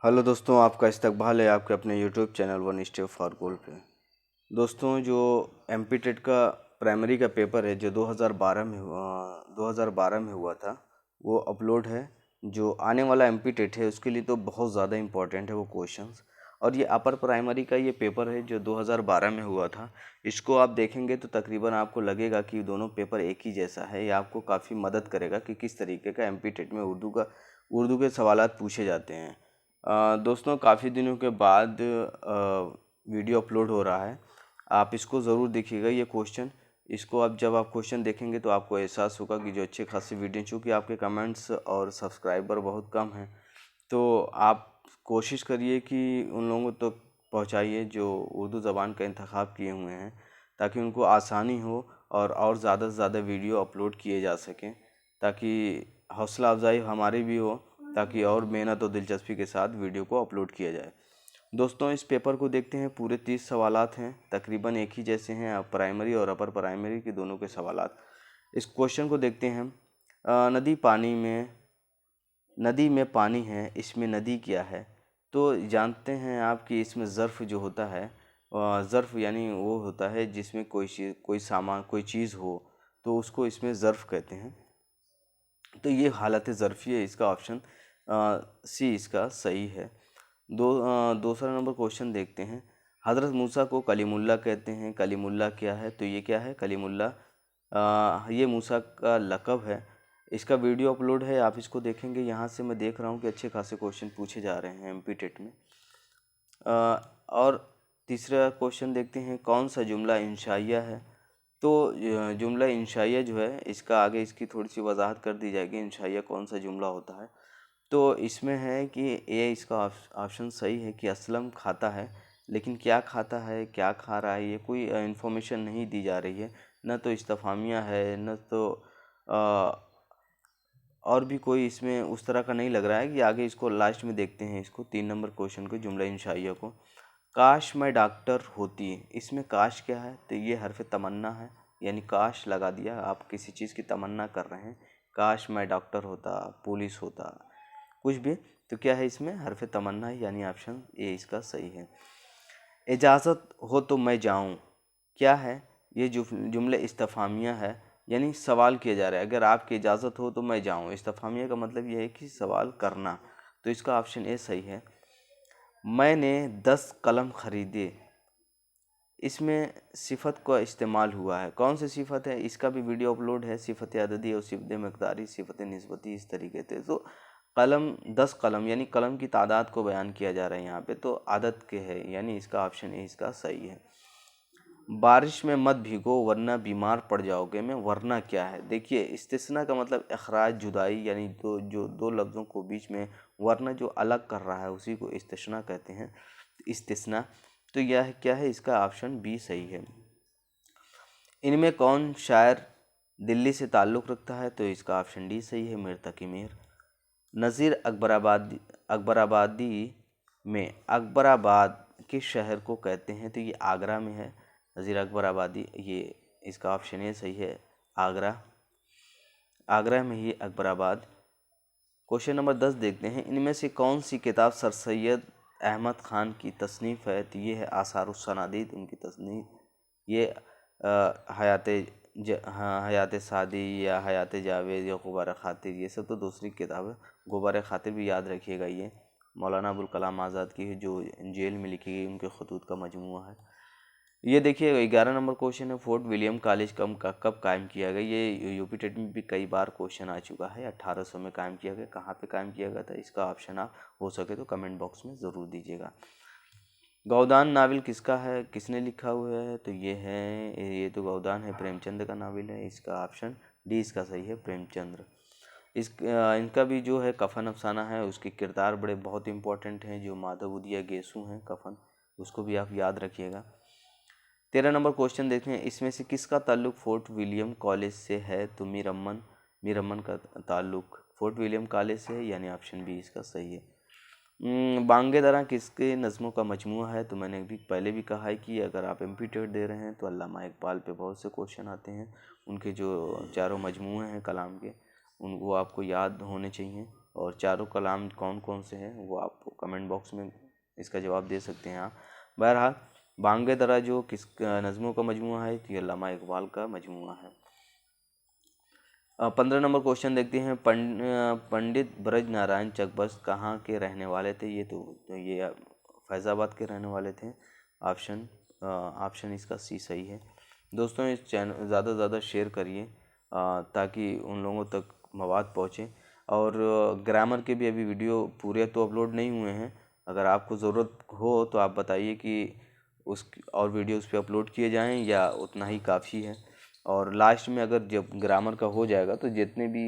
Hello दोस्तों, आपका इस्तकबाल है आपके अपने YouTube channel one step for goal पे। दोस्तों, जो एमपी टेट का प्राइमरी का पेपर है जो 2012 में हुआ था, वो अपलोड है। जो आने वाला एमपी टेट है उसके लिए तो बहुत ज़्यादा इम्पोर्टेंट है वो क्वेश्चंस। और ये अपर प्राइमरी का ये पेपर है जो 2012 में हुआ था। इसको आप देखेंगे तो तकरीबन आपको लगेगा कि दोनों पेपर एक ही जैसा है। ये आपको काफ़ी मदद करेगा कि किस तरीके का एमपी टेट में उर्दू के सवालात पूछे जाते हैं। दोस्तों, काफ़ी दिनों के बाद वीडियो अपलोड हो रहा है। आप इसको ज़रूर देखिएगा ये क्वेश्चन। इसको आप जब आप क्वेश्चन देखेंगे तो आपको एहसास होगा कि जो अच्छे खासी वीडियो, चूँकि आपके कमेंट्स और सब्सक्राइबर बहुत कम हैं, तो आप कोशिश करिए कि उन लोगों तक पहुंचाइए जो उर्दू ज़बान का इंतखाब किए हुए हैं, ताकि उनको आसानी हो और ज़्यादा से ज़्यादा वीडियो अपलोड किए जा सकें, ताकि हौसला अफजाई हमारी भी हो, ताकि और मेहनत और दिलचस्पी के साथ वीडियो को अपलोड किया जाए। दोस्तों, इस पेपर को देखते हैं। पूरे 30 सवालात हैं, तकरीबन एक ही जैसे हैं, प्राइमरी और अपर प्राइमरी के दोनों के सवालात। इस क्वेश्चन को देखते हैं हम। नदी में पानी है, इसमें नदी क्या है? तो जानते हैं आप कि इसमें ज़र्फ़ जो होता है, ज़र्फ़ यानी वो होता है जिसमें कोई सामान, कोई चीज़ हो, तो उसको इसमें ज़र्फ़ कहते हैं। तो ये हालत ज़र्फ़ी है, इसका ऑप्शन सी इसका सही है। दूसरा नंबर क्वेश्चन देखते हैं। हज़रत मूसा को कलीमुल्लाह कहते हैं। कलीमुल्लाह क्या है? तो ये क्या है कलीमुल्लाह? ये मूसा का लक़ब है। इसका वीडियो अपलोड है, आप इसको देखेंगे। यहाँ से मैं देख रहा हूँ कि अच्छे खासे क्वेश्चन पूछे जा रहे हैं एमपी टेट में। और तीसरा क्वेश्चन देखते हैं। कौन सा जुमला इंशाइया है? तो जुमला इंशाइया जो है, इसका आगे इसकी थोड़ी सी वजाहत कर दी जाएगी। इंशाइया कौन सा जुमला होता है? तो इसमें है कि ये इसका ऑप्शन सही है कि असलम खाता है, लेकिन क्या खाता है, क्या खा रहा है, ये कोई इन्फॉर्मेशन नहीं दी जा रही है। न तो इस्तफामिया है, न तो और भी कोई इसमें उस तरह का नहीं लग रहा है। कि आगे इसको लास्ट में देखते हैं, इसको 3 नंबर क्वेश्चन को, जुमला इंशाइया को। काश मैं डॉक्टर होती, इसमें काश क्या है? तो ये हरफ तमन्ना है, यानी काश लगा दिया, आप किसी चीज़ की तमन्ना कर रहे हैं। काश मैं डॉक्टर होता, पुलिस होता, कुछ भी। तो क्या है इसमें? हरफ तमन्ना है, यानी ऑप्शन ए इसका सही है। इजाज़त हो तो मैं जाऊं, क्या है? ये जुमले इस्तफामिया है, यानी सवाल किया जा रहा है। अगर आपकी इजाज़त हो तो मैं जाऊं, इस्तफामिया का मतलब यह है कि सवाल करना। तो इसका ऑप्शन ए सही है। मैंने 10 कलम ख़रीदे, इसमें सिफत का इस्तेमाल हुआ है। कौन सी सिफत है? इसका भी वीडियो अपलोड है। सिफत अददी और सिफत मकदारी, सिफत निस्बती, इस तरीके से। तो कलम 10 कलम यानी कलम की तादाद को बयान किया जा रहा है यहाँ पे, तो आदत के है, यानी इसका ऑप्शन ए इसका सही है। बारिश में मत भीगो वरना बीमार पड़ जाओगे में वरना क्या है? देखिए, इस्तिस्ना का मतलब अखराज, जुदाई, यानी जो दो लफ्ज़ों को बीच में वरना जो अलग कर रहा है उसी को इस्तिस्ना कहते हैं, इस्तिस्ना। तो यह क्या है? इसका ऑप्शन बी सही है। इनमें कौन शायर दिल्ली से ताल्लुक़ रखता है? तो इसका ऑप्शन डी सही है, मीर तकी मीर। नज़ीर अकबराबादी में अकबराबाद किस शहर को कहते हैं? तो ये आगरा में है। नज़ीर अकबराबादी, ये इसका ऑप्शन ए सही है, आगरा। आगरा में ही अकबराबाद। क्वेश्चन नंबर 10 देखते हैं। इनमें से कौन सी किताब सर सैयद अहमद ख़ान की तसनीफ़ है? तो ये है आसारुस्सनादीद, उनकी तसनीफ़। ये हाँ, हयात सादी या हयात जावेद या गुबार खातिर, ये सब तो दूसरी किताब है। गुबार खातिर भी याद रखिएगा, ये मौलाना अबुल कलाम आज़ाद की है, जो जेल में लिखी गई, उनके खतूत का मजमूआ है। ये देखिए 11 नंबर क्वेश्चन है। फोर्ट विलियम कॉलेज कब कायम किया गया? ये यूपी टेट में भी कई बार क्वेश्चन आ चुका है। 1800 में कायम किया गया। कहाँ पे कायम किया गया था? इसका ऑप्शन आप हो सके तो कमेंट बॉक्स में ज़रूर दीजिएगा। गोदान नावल किसका है, किसने लिखा हुआ है? तो ये तो गोदान है, प्रेमचंद का नावल है। इसका ऑप्शन डी इसका सही है, प्रेमचंद्र। इनका भी जो है कफन अफसाना है, उसके किरदार बड़े बहुत इंपॉर्टेंट हैं। जो माधवउदिया गेसु हैं कफन, उसको भी आप याद रखिएगा। 13 नंबर क्वेश्चन देखें। इसमें से किसका ताल्लुक फोर्ट विलियम कॉलेज से है? तो मीर अमन का ताल्लुक फोर्ट विलियम कॉलेज से है, यानी ऑप्शन बी इसका सही है। बांगे दरा किसके नज़मों का मजमूआ है? तो मैंने भी पहले भी कहा है कि अगर आप एमपी टेट दे रहे हैं तो अल्लामा इकबाल पे बहुत से क्वेश्चन आते हैं। उनके जो चारों मजमूए हैं कलाम के, वो आपको याद होने चाहिए। और चारों कलाम कौन कौन से हैं वो आप कमेंट बॉक्स में इसका जवाब दे सकते हैं आप। बहरहाल बांगे दरा जो किस नज़मों का मजमूआ है, तो ये अल्लामा इकबाल का मजमूआ है। 15 नंबर क्वेश्चन देखते हैं। पंडित ब्रज नारायण चकबस्त कहाँ के रहने वाले थे? ये फैज़ाबाद के रहने वाले थे। ऑप्शन इसका सी सही है। दोस्तों इस चैनल ज़्यादा से ज़्यादा शेयर करिए ताकि उन लोगों तक मवाद पहुँचे। और ग्रामर के भी अभी वीडियो पूरे तो अपलोड नहीं हुए हैं, अगर आपको ज़रूरत हो तो आप बताइए कि उस और वीडियो उस पर अपलोड किए जाएं या उतना ही काफ़ी है। और लास्ट में अगर जब ग्रामर का हो जाएगा तो जितने भी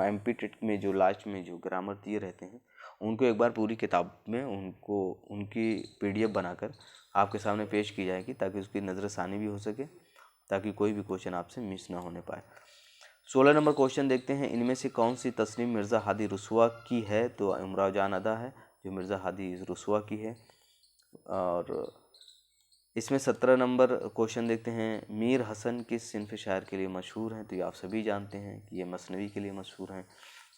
एमपी टेट में जो लास्ट में जो ग्रामर दिए रहते हैं उनको एक बार पूरी किताब में उनकी पीडीएफ बनाकर आपके सामने पेश की जाएगी ताकि उसकी नज़रसानी भी हो सके, ताकि कोई भी क्वेश्चन आपसे मिस ना होने पाए। 16 नंबर क्वेश्चन देखते हैं। इनमें से कौन सी तस्नीम मिर्ज़ा हादी रुस्वा की है? तो इमराव जान अदा है जो मिर्ज़ा हादी रुस्वा की है। और इसमें 17 नंबर क्वेश्चन देखते हैं। मीर हसन किस सिनफ शायर के लिए मशहूर हैं? तो ये आप सभी जानते हैं कि ये मसनवी के लिए मशहूर हैं।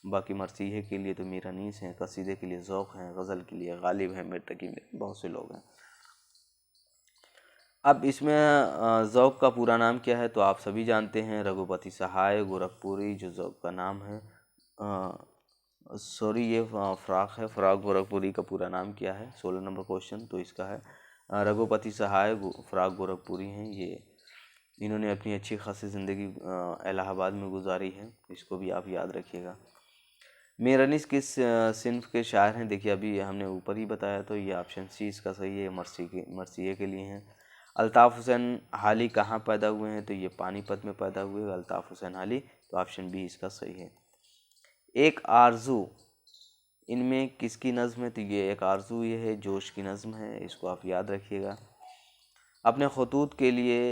बाकी मरसीहे के लिए तो मीर अनीस हैं, कसीदे के लिए ज़ौक़ हैं, गज़ल के लिए गालिब हैं, मिर्तकी में बहुत से लोग हैं। अब इसमें ज़ौक़ का पूरा नाम क्या है? तो आप सभी जानते हैं, रघुपति सहाय गोरखपुरी जो ज़ौक़ का नाम है। सॉरी ये फ़राक़ है, फ़राक़ गोरखपुरी का पूरा नाम क्या है? 16 नंबर क्वेश्चन तो इसका है रघुपति सहाय फ़राक़ गोरखपुरी हैं। ये इन्होंने अपनी अच्छी खासी ज़िंदगी इलाहाबाद में गुजारी है, इसको भी आप याद रखिएगा। मीर अनीस किस सिनफ के शायर हैं? देखिए अभी हमने ऊपर ही बताया, तो ये ऑप्शन सी इसका सही है, मरसिये के लिए हैं। अल्ताफ़ हुसैन हाली कहाँ पैदा हुए हैं? तो ये पानीपत में पैदा हुए अल्ताफ़ हुसैन हाली, तो ऑप्शन बी इसका सही है। एक आरज़ू इनमें किसकी नज़्म है? तो ये एक आरज़ू ये है जोश की नज़्म है, इसको आप याद रखिएगा। अपने खतूत के लिए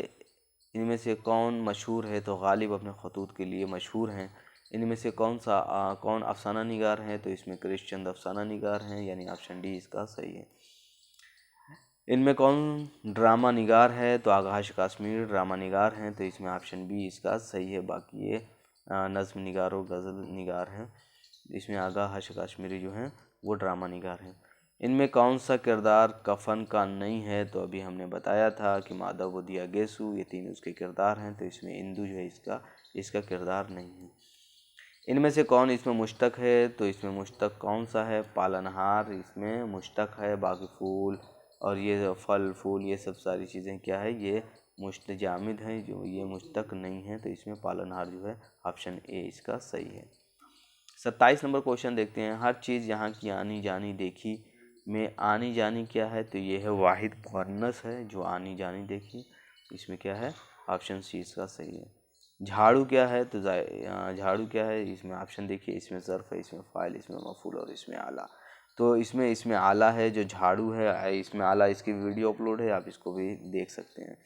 इनमें से कौन मशहूर है? तो गालिब अपने खतूत के लिए मशहूर हैं। इनमें से कौन अफसाना निगार हैं? तो इसमें क्रिश्चंद अफसाना निगार हैं, यानी ऑप्शन डी इसका सही है। इनमें कौन ड्रामा निगार है? तो आगाश काश्मीर ड्रामा निगार हैं, तो इसमें ऑप्शन बी इसका सही है। बाकी ये नज़्म निगार और गज़ल निगार हैं, इसमें आगाश काश्मीरी जो हैं वो ड्रामा निगार हैं। इनमें कौन सा किरदार कफन का नहीं है? तो अभी हमने बताया था कि माधव दिया गेसु, ये तीन उसके किरदार हैं, तो इसमें इंदु जो है इसका किरदार नहीं है। इनमें से कौन इसमें मुश्तक है? तो इसमें मुश्तक कौन सा है? पालनहार इसमें मुश्तक है। बाकी फूल और ये फल फूल ये सब सारी चीज़ें क्या है, ये मुश्तजामिद हैं, जो ये मुश्तक नहीं है, तो इसमें पालनहार जो है ऑप्शन ए इसका सही है। 27 नंबर क्वेश्चन देखते हैं। हर चीज़ यहाँ की आनी जानी देखी में आनी जानी क्या है? तो ये है वाहिद मुअन्नस है जो आनी जानी देखी, इसमें क्या है? ऑप्शन सी इसका सही है। झाड़ू क्या है? तो झाड़ू क्या है? इसमें ऑप्शन देखिए, इसमें ज़र्फ़ है, इसमें फ़ाइल, इसमें मफ़ूल और इसमें आला। तो इसमें आला है जो झाड़ू है, इसमें आला, इसकी वीडियो अपलोड है, आप इसको भी देख सकते हैं।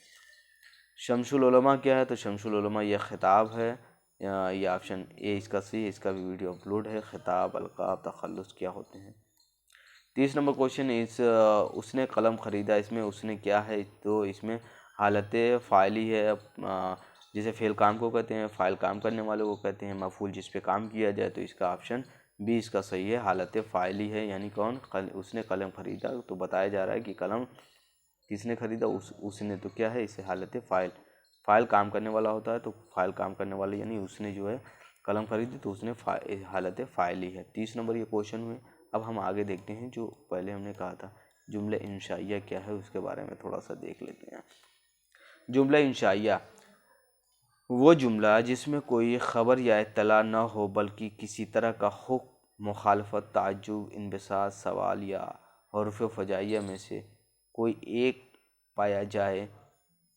शमसुल उलमा क्या है? तो शमसुल उलमा यह ख़िताब है, ये ऑप्शन ए इसका सी है, इसका भी वीडियो अपलोड है। ख़िताब अलक़ाब तख़ल्लुस क्या होते हैं? 30 नंबर क्वेश्चन उसने कलम ख़रीदा, इसमें उसने क्या है? तो इसमें हालत फ़ाइली है, जैसे फ़ेल काम को कहते हैं, फ़ाइल काम करने वाले को कहते हैं, मफ़ूल जिस पे काम किया जाए, तो इसका ऑप्शन बी इसका सही है, हालत फ़ाइली है, यानी उसने कलम ख़रीदा, तो बताया जा रहा है कि कलम किसने ख़रीदा? उसने, तो क्या है इसे हालत फ़ाइल काम करने वाला होता है, तो फ़ाइल काम करने वाले यानी उसने जो है कलम ख़रीदी, तो उसने हालत फ़ाइली है। 30 नंबर ये क्वेश्चन हुए। अब हम आगे देखते हैं, जो पहले हमने कहा था जुमला इंशाइया क्या है उसके बारे में थोड़ा सा देख लेते हैं। जुमला इंशाइया वो जुमला जिसमें कोई ख़बर या इत्तला न हो बल्कि किसी तरह का हुक्म, मुखालफत, ताज्जुब, इंबिसात, सवाल या हरुफ़ फ़जाइया में से कोई एक पाया जाए,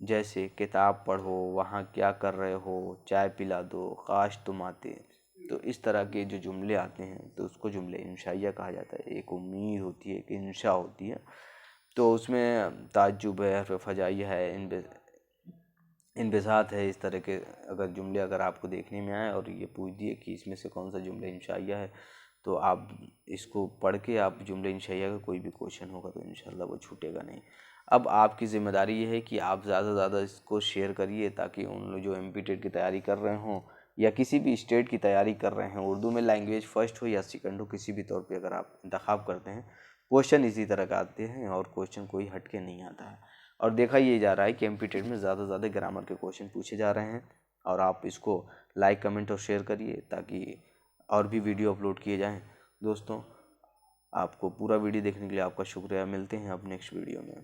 जैसे किताब पढ़ो, वहाँ क्या कर रहे हो, चाय पिला दो, काश तुम आते। तो इस तरह के जो जुमले आते हैं तो उसको जुमले इंशाइया कहा जाता है। एक उम्मीद होती है, एक इंशा होती है, तो उसमें ताज्जुब है, हर्फ़ फ़जाइया है, इंबिसात है। इस तरह के अगर जुमले अगर आपको देखने में आए और ये पूछ दिए कि इसमें से कौन सा जुमला इंशाइया है, तो आप इसको पढ़ के आप जुमला इंशाइया का कोई भी क्वेश्चन होगा तो इंशाल्लाह वो छूटेगा नहीं। अब आपकी ज़िम्मेदारी ये है कि आप ज़्यादा से ज़्यादा इसको शेयर करिए ताकि उन लोग जो एमपी टेट की तैयारी कर रहे हों या किसी भी स्टेट की तैयारी कर रहे हैं, उर्दू में लैंग्वेज फर्स्ट हो या सेकंड हो, किसी भी तौर पे अगर आप इंतखाब करते हैं, क्वेश्चन इसी तरह का आते हैं और क्वेश्चन कोई हट के नहीं आता है। और देखा ये जा रहा है कि एमपी में ज़्यादा से ज़्यादा ग्रामर के क्वेश्चन पूछे जा रहे हैं। और आप इसको लाइक, कमेंट और शेयर करिए ताकि और भी वीडियो अपलोड किए जाएँ। दोस्तों, आपको पूरा वीडियो देखने के लिए आपका शुक्रिया। मिलते हैं अब नेक्स्ट वीडियो में।